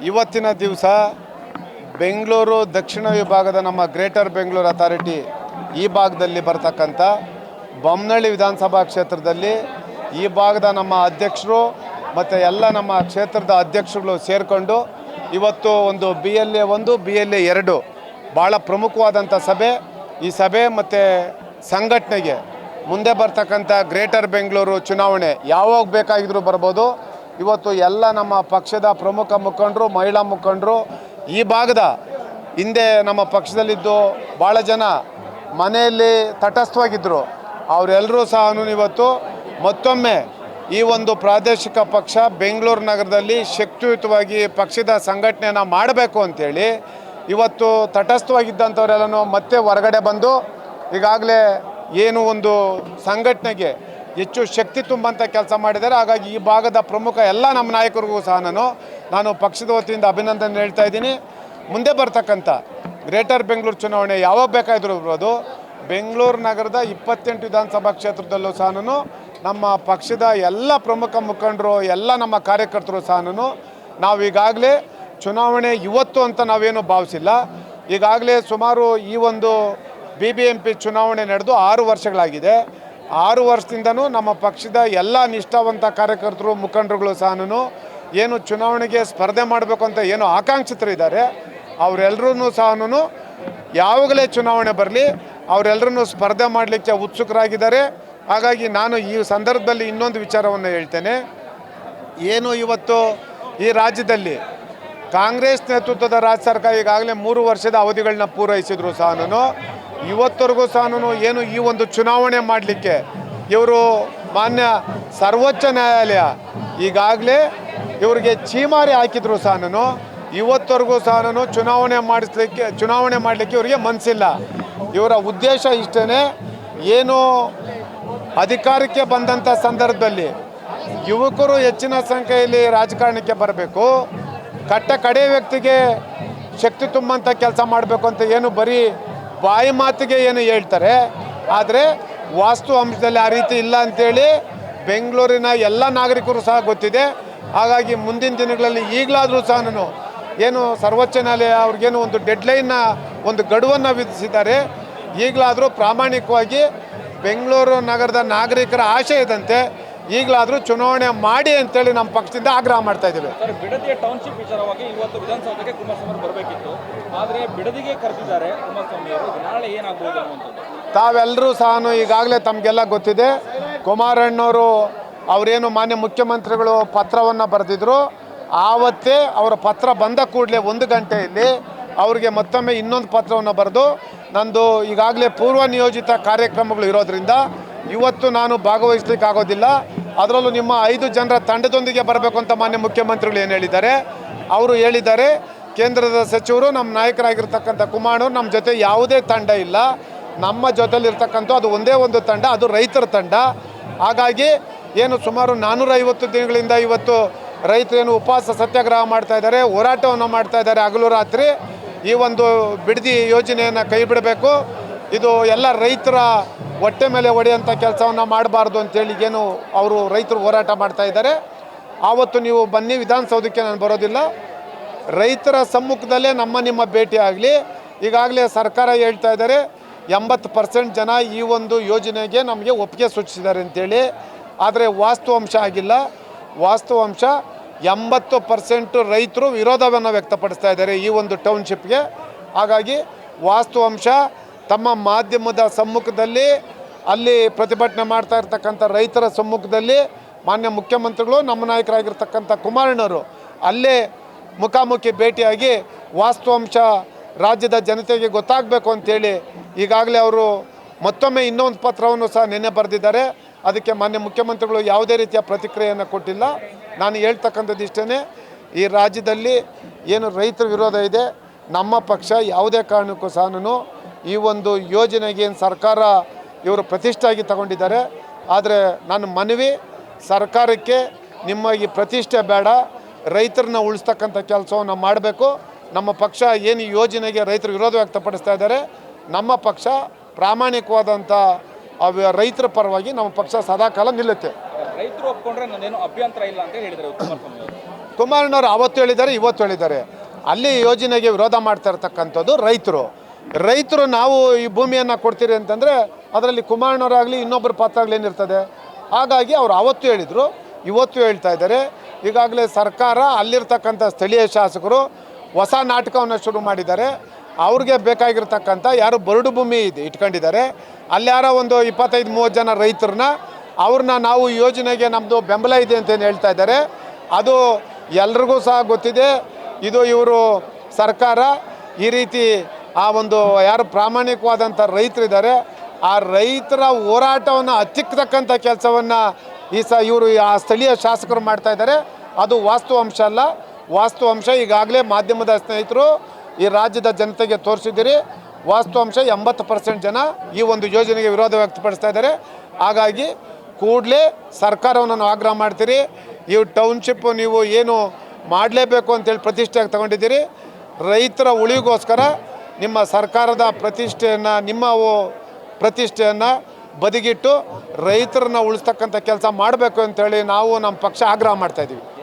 ಇವತ್ತಿನ ದಿವಸ ಬೆಂಗಳೂರು ದಕ್ಷಿಣ ವಿಭಾಗದ ನಮ್ಮ ಗ್ರೇಟರ್ ಬೆಂಗಳೂರು ಅಥಾರಿಟಿ ಈ ಭಾಗದಲ್ಲಿ ಬರ್ತಕ್ಕಂಥ ಬೊಮ್ಮನಹಳ್ಳಿ ವಿಧಾನಸಭಾ ಕ್ಷೇತ್ರದಲ್ಲಿ ಈ ಭಾಗದ ನಮ್ಮ ಅಧ್ಯಕ್ಷರು ಮತ್ತು ಎಲ್ಲ ನಮ್ಮ ಕ್ಷೇತ್ರದ ಅಧ್ಯಕ್ಷರುಗಳು ಸೇರಿಕೊಂಡು ಇವತ್ತು ಒಂದು BLA 1 BLA 2 ಭಾಳ ಪ್ರಮುಖವಾದಂಥ ಸಭೆ. ಈ ಸಭೆ ಮತ್ತು ಸಂಘಟನೆಗೆ ಮುಂದೆ ಬರ್ತಕ್ಕಂಥ ಗ್ರೇಟರ್ ಬೆಂಗಳೂರು ಚುನಾವಣೆ ಯಾವಾಗ ಬೇಕಾಗಿದ್ರೂ ಬರ್ಬೋದು. ಇವತ್ತು ಎಲ್ಲ ನಮ್ಮ ಪಕ್ಷದ ಪ್ರಮುಖ ಮುಖಂಡರು, ಮಹಿಳಾ ಮುಖಂಡರು, ಈ ಭಾಗದ ಹಿಂದೆ ನಮ್ಮ ಪಕ್ಷದಲ್ಲಿದ್ದು ಭಾಳ ಜನ ಮನೆಯಲ್ಲಿ ತಟಸ್ಥವಾಗಿದ್ದರು, ಅವರೆಲ್ಲರೂ ಸಹ ಇವತ್ತು ಮತ್ತೊಮ್ಮೆ ಈ ಒಂದು ಪ್ರಾದೇಶಿಕ ಪಕ್ಷ ಬೆಂಗಳೂರು ನಗರದಲ್ಲಿ ಶಕ್ತಿಯುತವಾಗಿ ಪಕ್ಷದ ಸಂಘಟನೆಯನ್ನು ಮಾಡಬೇಕು ಅಂಥೇಳಿ ಇವತ್ತು ತಟಸ್ಥವಾಗಿದ್ದಂಥವರೆಲ್ಲನೂ ಮತ್ತೆ ಹೊರಗಡೆ ಬಂದು ಈಗಾಗಲೇ ಏನು ಒಂದು ಸಂಘಟನೆಗೆ ಹೆಚ್ಚು ಶಕ್ತಿ ತುಂಬಂಥ ಕೆಲಸ ಮಾಡಿದ್ದಾರೆ. ಹಾಗಾಗಿ ಈ ಭಾಗದ ಪ್ರಮುಖ ಎಲ್ಲ ನಮ್ಮ ನಾಯಕರಿಗೂ ಸಹ ನಾನು ಪಕ್ಷದ ವತಿಯಿಂದ ಅಭಿನಂದನೆ ಹೇಳ್ತಾ ಇದ್ದೀನಿ. ಮುಂದೆ ಬರ್ತಕ್ಕಂಥ ಗ್ರೇಟರ್ ಬೆಂಗಳೂರು ಚುನಾವಣೆ ಯಾವಾಗ ಬೇಕಾದರೂ ಇರ್ಬೋದು. ಬೆಂಗಳೂರು ನಗರದ 28 ವಿಧಾನಸಭಾ ಕ್ಷೇತ್ರದಲ್ಲೂ ಸಹ ನಮ್ಮ ಪಕ್ಷದ ಎಲ್ಲ ಪ್ರಮುಖ ಮುಖಂಡರು, ಎಲ್ಲ ನಮ್ಮ ಕಾರ್ಯಕರ್ತರು ಸಹ ನಾವು ಈಗಾಗಲೇ ಚುನಾವಣೆ ಇವತ್ತು ಅಂತ ನಾವೇನು ಭಾವಿಸಿಲ್ಲ. ಈಗಾಗಲೇ ಸುಮಾರು ಈ ಒಂದು BBMP ಚುನಾವಣೆ ನಡೆದು 6 ವರ್ಷಗಳಾಗಿದೆ. 6 ವರ್ಷದಿಂದನೂ ನಮ್ಮ ಪಕ್ಷದ ಎಲ್ಲ ನಿಷ್ಠಾವಂತ ಕಾರ್ಯಕರ್ತರು, ಮುಖಂಡರುಗಳು ಸಹ ಏನು ಚುನಾವಣೆಗೆ ಸ್ಪರ್ಧೆ ಮಾಡಬೇಕು ಅಂತ ಏನು ಆಕಾಂಕ್ಷಿತರಿದ್ದಾರೆ ಅವರೆಲ್ಲರೂ ಸಹ ಯಾವಾಗಲೇ ಚುನಾವಣೆ ಬರಲಿ ಅವರೆಲ್ಲರೂ ಸ್ಪರ್ಧೆ ಮಾಡಲಿಕ್ಕೆ ಉತ್ಸುಕರಾಗಿದ್ದಾರೆ. ಹಾಗಾಗಿ ನಾನು ಈ ಸಂದರ್ಭದಲ್ಲಿ ಇನ್ನೊಂದು ವಿಚಾರವನ್ನು ಹೇಳ್ತೇನೆ. ಏನು ಇವತ್ತು ಈ ರಾಜ್ಯದಲ್ಲಿ ಕಾಂಗ್ರೆಸ್ ನೇತೃತ್ವದ ರಾಜ್ಯ ಸರ್ಕಾರ ಈಗಾಗಲೇ 3 ವರ್ಷದ ಅವಧಿಗಳನ್ನ ಪೂರೈಸಿದ್ರು ಸಹ ಇವತ್ತರೆಗೂ ಸಹ ಏನು ಈ ಒಂದು ಚುನಾವಣೆ ಮಾಡಲಿಕ್ಕೆ ಇವರು ಮಾನ್ಯ ಸರ್ವೋಚ್ಚ ನ್ಯಾಯಾಲಯ ಈಗಾಗಲೇ ಇವರಿಗೆ ಛೀಮಾರಿ ಹಾಕಿದ್ರು ಸಹ ಇವತ್ತರೆಗೂ ಸಹ ಚುನಾವಣೆ ಮಾಡಲಿಕ್ಕೆ ಇವರಿಗೆ ಮನಸ್ಸಿಲ್ಲ. ಇವರ ಉದ್ದೇಶ ಇಷ್ಟೇ, ಏನು ಅಧಿಕಾರಕ್ಕೆ ಬಂದಂಥ ಸಂದರ್ಭದಲ್ಲಿ ಯುವಕರು ಹೆಚ್ಚಿನ ಸಂಖ್ಯೆಯಲ್ಲಿ ರಾಜಕಾರಣಕ್ಕೆ ಬರಬೇಕು, ಕಡೆ ವ್ಯಕ್ತಿಗೆ ಶಕ್ತಿ ತುಂಬಂಥ ಕೆಲಸ ಮಾಡಬೇಕು ಅಂತ ಏನು ಬರೀ ಬಾಯಿ ಮಾತಿಗೆ ಏನು ಹೇಳ್ತಾರೆ, ಆದರೆ ವಾಸ್ತು ಅಂಶದಲ್ಲಿ ಆ ರೀತಿ ಇಲ್ಲ ಅಂಥೇಳಿ ಬೆಂಗಳೂರಿನ ಎಲ್ಲ ನಾಗರಿಕರು ಸಹ ಗೊತ್ತಿದೆ. ಹಾಗಾಗಿ ಮುಂದಿನ ದಿನಗಳಲ್ಲಿ ಈಗಲಾದರೂ ಸಹ ಏನು ಸರ್ವೋಚ್ಚ ನ್ಯಾಯಾಲಯ ಅವ್ರಿಗೇನು ಒಂದು ಡೆಡ್ಲೈನ್ನ ಒಂದು ಗಡುವನ್ನು ವಿಧಿಸಿದ್ದಾರೆ. ಈಗಲಾದರೂ ಪ್ರಾಮಾಣಿಕವಾಗಿ ಬೆಂಗಳೂರು ನಗರದ ನಾಗರಿಕರ ಆಶಯದಂತೆ ಈಗಲಾದರೂ ಚುನಾವಣೆ ಮಾಡಿ ಅಂತೇಳಿ ನಮ್ಮ ಪಕ್ಷದಿಂದ ಆಗ್ರಹ ಮಾಡ್ತಾ ಇದ್ದೇವೆ. ಸರ್, ಬಿಡದಿಯ ಟೌನ್ಶಿಪ್ ವಿಚಾರವಾಗಿ ಇವತ್ತು ವಿಧಾನಸೌಧಕ್ಕೆ ಕುಮಾರಸ್ವಾಮಿ ಅವರು ಬರಬೇಕಿತ್ತು, ಆದರೆ ಬಿಡದಿಗೆ ಕರೆದಿದ್ದಾರೆ ಕುಮಾರಸ್ವಾಮಿ ಅವರು. ನಾಳೆ ಏನಾಗಬಹುದು ಅನ್ನುವಂಥದ್ದು ತಾವೆಲ್ಲರೂ ಸಹ ಈಗಾಗಲೇ ತಮಗೆಲ್ಲ ಗೊತ್ತಿದೆ. ಕುಮಾರಣ್ಣವರು ಅವರೇನು ಮಾನ್ಯ ಮುಖ್ಯಮಂತ್ರಿಗಳು ಪತ್ರವನ್ನು ಬರೆದಿದ್ರು, ಆವತ್ತೇ ಅವರ ಪತ್ರ ಬಂದ ಕೂಡಲೇ 1 ಗಂಟೆಯಲ್ಲಿ ಅವರಿಗೆ ಮತ್ತೊಮ್ಮೆ ಇನ್ನೊಂದು ಪತ್ರವನ್ನು ಬರೆದು, ನಂದು ಈಗಾಗಲೇ ಪೂರ್ವ ನಿಯೋಜಿತ ಕಾರ್ಯಕ್ರಮಗಳು ಇರೋದರಿಂದ ಇವತ್ತು ನಾನು ಭಾಗವಹಿಸಲಿಕ್ಕೆ ಆಗೋದಿಲ್ಲ, ಅದರಲ್ಲೂ ನಿಮ್ಮ 5 ಜನರ ತಂಡದೊಂದಿಗೆ ಬರಬೇಕು ಅಂತ ಮಾನ್ಯ ಮುಖ್ಯಮಂತ್ರಿಗಳು ಏನು ಹೇಳಿದ್ದಾರೆ, ಅವರು ಹೇಳಿದ್ದಾರೆ. ಕೇಂದ್ರದ ಸಚಿವರು ನಮ್ಮ ನಾಯಕರಾಗಿರ್ತಕ್ಕಂಥ ಕುಮಾರಣ್ಣವರು ನಮ್ಮ ಜೊತೆ ಯಾವುದೇ ತಂಡ ಇಲ್ಲ, ನಮ್ಮ ಜೊತೆಲಿರ್ತಕ್ಕಂಥ ಅದು ಒಂದೇ ಒಂದು ತಂಡ, ಅದು ರೈತರ ತಂಡ. ಹಾಗಾಗಿ ಏನು ಸುಮಾರು 450 ದಿನಗಳಿಂದ ಇವತ್ತು ರೈತರೇನು ಉಪವಾಸ ಸತ್ಯಾಗ್ರಹ ಮಾಡ್ತಾ ಇದ್ದಾರೆ, ಹೋರಾಟವನ್ನು ಮಾಡ್ತಾ ಇದ್ದಾರೆ ಹಗಲು ರಾತ್ರಿ. ಈ ಒಂದು ಬಿಡದಿ ಯೋಜನೆಯನ್ನು ಕೈ ಬಿಡಬೇಕು, ಇದು ಎಲ್ಲ ರೈತರ ಹೊಟ್ಟೆ ಮೇಲೆ ಹೊಡೆಯುವಂಥ ಕೆಲಸವನ್ನು ಮಾಡಬಾರ್ದು ಅಂತೇಳಿ ಏನು ಅವರು ರೈತರು ಹೋರಾಟ ಮಾಡ್ತಾ ಇದ್ದಾರೆ. ಆವತ್ತು ನೀವು ಬನ್ನಿ, ವಿಧಾನಸೌಧಕ್ಕೆ ನಾನು ಬರೋದಿಲ್ಲ, ರೈತರ ಸಮ್ಮುಖದಲ್ಲೇ ನಿಮ್ಮ ಭೇಟಿ ಆಗಲಿ. ಈಗಾಗಲೇ ಸರ್ಕಾರ ಹೇಳ್ತಾ ಇದ್ದಾರೆ 80% ಜನ ಈ ಒಂದು ಯೋಜನೆಗೆ ನಮಗೆ ಒಪ್ಪಿಗೆ ಸೂಚಿಸಿದ್ದಾರೆ ಅಂತೇಳಿ. ಆದರೆ ವಾಸ್ತವಾಂಶ ಆಗಿಲ್ಲ. ವಾಸ್ತವಾಂಶ 80% ರೈತರು ವಿರೋಧವನ್ನು ವ್ಯಕ್ತಪಡಿಸ್ತಾ ಇದ್ದಾರೆ ಈ ಒಂದು ಟೌನ್ಶಿಪ್ಗೆ. ಹಾಗಾಗಿ ವಾಸ್ತವಾಂಶ ತಮ್ಮ ಮಾಧ್ಯಮದ ಸಮ್ಮುಖದಲ್ಲಿ, ಅಲ್ಲಿ ಪ್ರತಿಭಟನೆ ಮಾಡ್ತಾ ಇರ್ತಕ್ಕಂಥ ರೈತರ ಸಮ್ಮುಖದಲ್ಲಿ ಮಾನ್ಯ ಮುಖ್ಯಮಂತ್ರಿಗಳು, ನಮ್ಮ ನಾಯಕರಾಗಿರ್ತಕ್ಕಂಥ ಕುಮಾರಣ್ಣವರು ಅಲ್ಲೇ ಮುಖಾಮುಖಿ ಭೇಟಿಯಾಗಿ ವಾಸ್ತವಾಂಶ ರಾಜ್ಯದ ಜನತೆಗೆ ಗೊತ್ತಾಗಬೇಕು ಅಂಥೇಳಿ ಈಗಾಗಲೇ ಅವರು ಮತ್ತೊಮ್ಮೆ ಇನ್ನೊಂದು ಪತ್ರವನ್ನು ಸಹ ನಿನ್ನೆ ಬರೆದಿದ್ದಾರೆ. ಅದಕ್ಕೆ ಮಾನ್ಯ ಮುಖ್ಯಮಂತ್ರಿಗಳು ಯಾವುದೇ ರೀತಿಯ ಪ್ರತಿಕ್ರಿಯೆಯನ್ನು ಕೊಟ್ಟಿಲ್ಲ. ನಾನು ಹೇಳ್ತಕ್ಕಂಥದ್ದು ಇಷ್ಟೇ, ಈ ರಾಜ್ಯದಲ್ಲಿ ಏನು ರೈತರ ವಿರೋಧ ಇದೆ, ನಮ್ಮ ಪಕ್ಷ ಯಾವುದೇ ಕಾರಣಕ್ಕೂ ಸಹ ಈ ಒಂದು ಯೋಜನೆಗೆ ಏನು ಸರ್ಕಾರ ಇವರು ಪ್ರತಿಷ್ಠೆಯಾಗಿ ತಗೊಂಡಿದ್ದಾರೆ. ಆದರೆ ನನ್ನ ಮನವಿ ಸರ್ಕಾರಕ್ಕೆ, ನಿಮ್ಮ ಈ ಪ್ರತಿಷ್ಠೆ ಬೇಡ, ರೈತರನ್ನ ಉಳಿಸ್ತಕ್ಕಂಥ ಕೆಲಸವನ್ನು ಮಾಡಬೇಕು. ನಮ್ಮ ಪಕ್ಷ ಏನು ಈ ಯೋಜನೆಗೆ ರೈತರು ವಿರೋಧ ವ್ಯಕ್ತಪಡಿಸ್ತಾ ಇದ್ದಾರೆ, ನಮ್ಮ ಪಕ್ಷ ಪ್ರಾಮಾಣಿಕವಾದಂಥ ರೈತರ ಪರವಾಗಿ ನಮ್ಮ ಪಕ್ಷ ಸದಾಕಾಲ ನಿಲ್ಲುತ್ತೆ. ರೈತರು ಒಪ್ಕೊಂಡ್ರೆ ನನ್ನೇನು ಅಭ್ಯಂತರ ಇಲ್ಲ ಅಂತ ಹೇಳಿದ್ದಾರೆ ಕುಮಾರಸ್ವಾಮಿ ಅವರು. ಕುಮಾರಣ್ಣವ್ರು ಅವತ್ತು ಹೇಳಿದ್ದಾರೆ, ಇವತ್ತು ಹೇಳಿದ್ದಾರೆ. ಅಲ್ಲಿ ಯೋಜನೆಗೆ ವಿರೋಧ ಮಾಡ್ತಾ ಇರ್ತಕ್ಕಂಥದ್ದು ರೈತರು ನಾವು ಈ ಭೂಮಿಯನ್ನು ಕೊಡ್ತೀರಿ ಅಂತಂದರೆ ಅದರಲ್ಲಿ ಕುಮಾರಣ್ಣವರಾಗಲಿ ಇನ್ನೊಬ್ಬರ ಪಾತ್ರ ಆಗಲಿ ಏನಿರ್ತದೆ. ಹಾಗಾಗಿ ಅವರು ಅವತ್ತು ಹೇಳಿದರು, ಇವತ್ತು ಹೇಳ್ತಾ ಇದ್ದಾರೆ. ಈಗಾಗಲೇ ಸರ್ಕಾರ ಅಲ್ಲಿರ್ತಕ್ಕಂಥ ಸ್ಥಳೀಯ ಶಾಸಕರು ಹೊಸ ನಾಟಕವನ್ನು ಶುರು ಮಾಡಿದ್ದಾರೆ. ಅವ್ರಿಗೆ ಬೇಕಾಗಿರ್ತಕ್ಕಂಥ ಯಾರು ಬರಡು ಭೂಮಿ ಇಟ್ಕೊಂಡಿದ್ದಾರೆ, ಅಲ್ಲಿ ಯಾರೋ ಒಂದು 25-30 ಜನ ರೈತರನ್ನ ಅವ್ರನ್ನ ನಾವು ಈ ಯೋಜನೆಗೆ ನಮ್ಮದು ಬೆಂಬಲ ಇದೆ ಅಂತೇನು ಹೇಳ್ತಾ ಇದ್ದಾರೆ. ಅದು ಎಲ್ರಿಗೂ ಸಹ ಗೊತ್ತಿದೆ. ಇದು ಇವರು ಸರ್ಕಾರ ಈ ರೀತಿ ಆ ಒಂದು ಯಾರು ಪ್ರಾಮಾಣಿಕವಾದಂಥ ರೈತರಿದ್ದಾರೆ ಆ ರೈತರ ಹೋರಾಟವನ್ನು ಹತ್ತಿಕ್ಕತಕ್ಕಂಥ ಕೆಲಸವನ್ನು ಇವರು ಆ ಸ್ಥಳೀಯ ಶಾಸಕರು ಮಾಡ್ತಾ ಇದ್ದಾರೆ. ಅದು ವಾಸ್ತವಾಂಶ ಅಲ್ಲ. ವಾಸ್ತವಾಂಶ ಈಗಾಗಲೇ ಮಾಧ್ಯಮದ ಸ್ನೇಹಿತರು ಈ ರಾಜ್ಯದ ಜನತೆಗೆ ತೋರಿಸಿದ್ದೀರಿ. ವಾಸ್ತವಾಂಶ 80% ಜನ ಈ ಒಂದು ಯೋಜನೆಗೆ ವಿರೋಧ ವ್ಯಕ್ತಪಡಿಸ್ತಾ ಇದ್ದಾರೆ. ಹಾಗಾಗಿ ಕೂಡಲೇ ಸರ್ಕಾರವನ್ನು ನಾವು ಆಗ್ರಹ ಮಾಡ್ತೀರಿ. ಈ ಟೌನ್ಶಿಪ್ ನೀವು ಏನು ಮಾಡಲೇಬೇಕು ಅಂತೇಳಿ ಪ್ರತಿಷ್ಠೆಯಾಗಿ ತಗೊಂಡಿದ್ದೀರಿ. ರೈತರ ಉಳಿಗೋಸ್ಕರ ನಿಮ್ಮ ಸರ್ಕಾರದ ಪ್ರತಿಷ್ಠೆಯನ್ನು ಬದಿಗಿಟ್ಟು ರೈತರನ್ನ ಉಳಿಸ್ತಕ್ಕಂಥ ಕೆಲಸ ಮಾಡಬೇಕು ಅಂತೇಳಿ ನಾವು ನಮ್ಮ ಪಕ್ಷ ಆಗ್ರಹ ಮಾಡ್ತಾಯಿದ್ದೀವಿ.